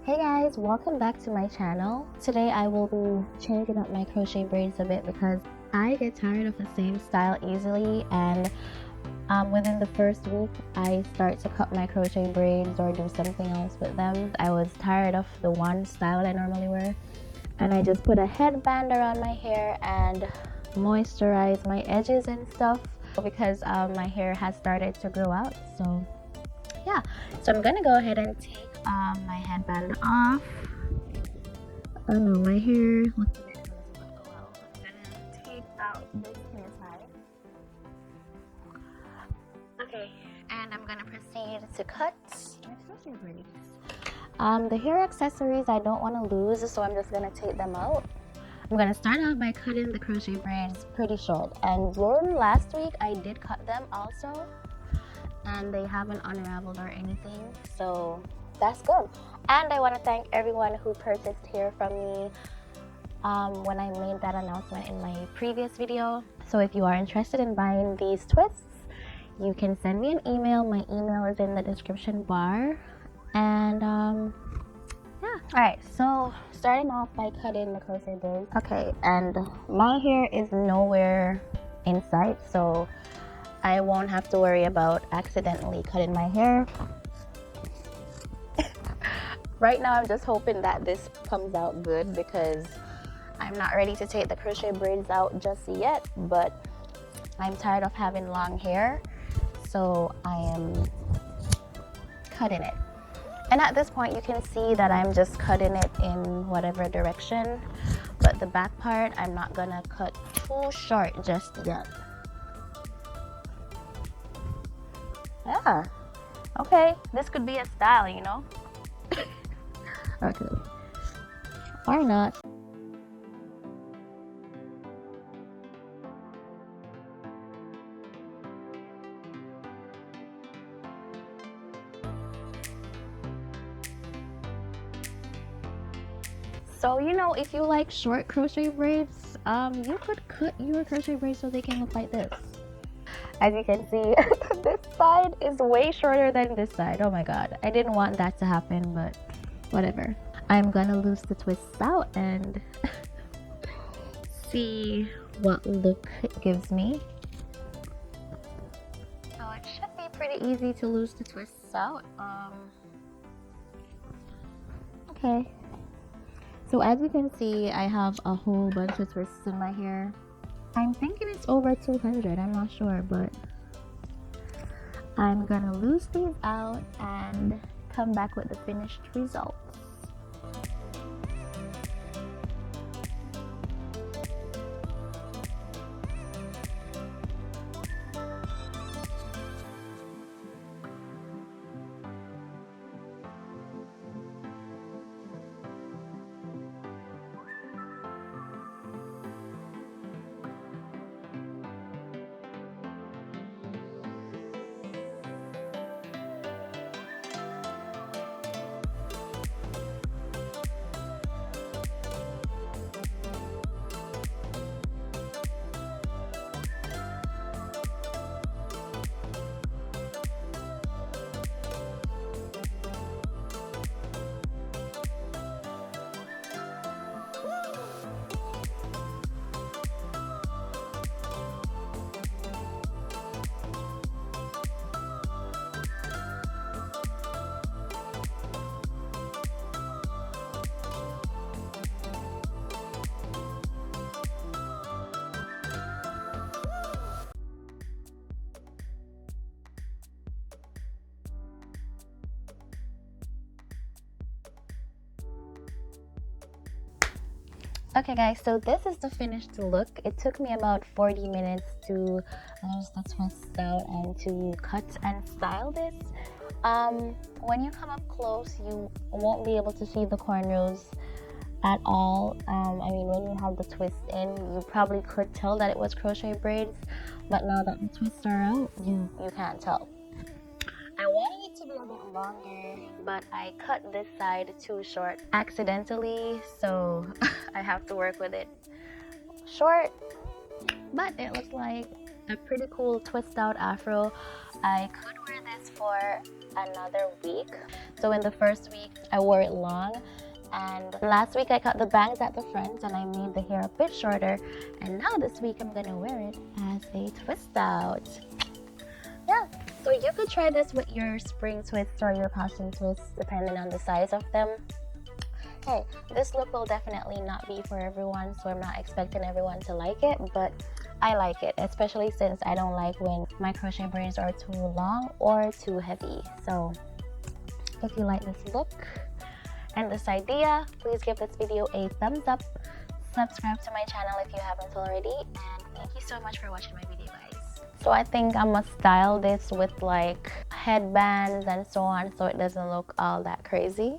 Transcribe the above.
Hey guys, welcome back to my channel. Today I will be changing up my crochet braids a bit because I get tired of the same style easily, and within the first week I start to cut my crochet braids or do something else with them. I was tired of the one style I normally wear, and I just put a headband around my hair and moisturize my edges and stuff because my hair has started to grow out. So yeah, so I'm gonna go ahead and take my headband off. Oh no, my hair looks a bit well. I'm gonna take out this hair side. Okay, and I'm gonna proceed to cut my crochet braids. The hair accessories I don't want to lose, so I'm just gonna take them out. I'm gonna start out by cutting the crochet braids pretty short, and during last week I did cut them also, and they haven't unraveled or anything, so that's good. And I want to thank everyone who purchased hair from me when I made that announcement in my previous video. So if you are interested in buying these twists, you can send me an email. My email is in the description bar. And yeah, alright, so starting off by cutting the crochet braids. Okay, and my hair is nowhere in sight, so I won't have to worry about accidentally cutting my hair. Right now I'm just hoping that this comes out good because I'm not ready to take the crochet braids out just yet, but I'm tired of having long hair, so I am cutting it. And at this point you can see that I'm just cutting it in whatever direction, but the back part I'm not gonna cut too short just yet. Yeah, okay, this could be a style, you know. Okay, or not. So you know, if you like short crochet braids, you could cut your crochet braids so they can look like this. As you can see, this side is way shorter than this side. Oh my god, I didn't want that to happen, but whatever. I'm gonna loose the twists out and see what look it gives me. So it should be pretty easy to loose the twists out. Okay. So as you can see, I have a whole bunch of twists in my hair. I'm thinking it's over 200, I'm not sure, but I'm gonna loose these out and come back with the finished results. Okay guys, so this is the finished look. It took me about 40 minutes to loose the twists out and to cut and style this. When you come up close, you won't be able to see the cornrows at all. I mean, when you have the twist in, you probably could tell that it was crochet braids, but now that the twists are out, you can't tell. I wanted it to be a bit longer, but I cut this side too short accidentally, so I have to work with it short. But it looks like a pretty cool twist out afro. I could wear this for another week. So in the first week, I wore it long. And last week I cut the bangs at the front and I made the hair a bit shorter. And now this week I'm gonna wear it as a twist out. Yeah, so you could try this with your spring twists or your passion twists depending on the size of them. Hey, this look will definitely not be for everyone, so I'm not expecting everyone to like it, but I like it, especially since I don't like when my crochet braids are too long or too heavy. So if you like this look and this idea, please give this video a thumbs up, subscribe to my channel if you haven't already, and thank you so much for watching my video, guys. So I think I must style this with like headbands and so on so it doesn't look all that crazy.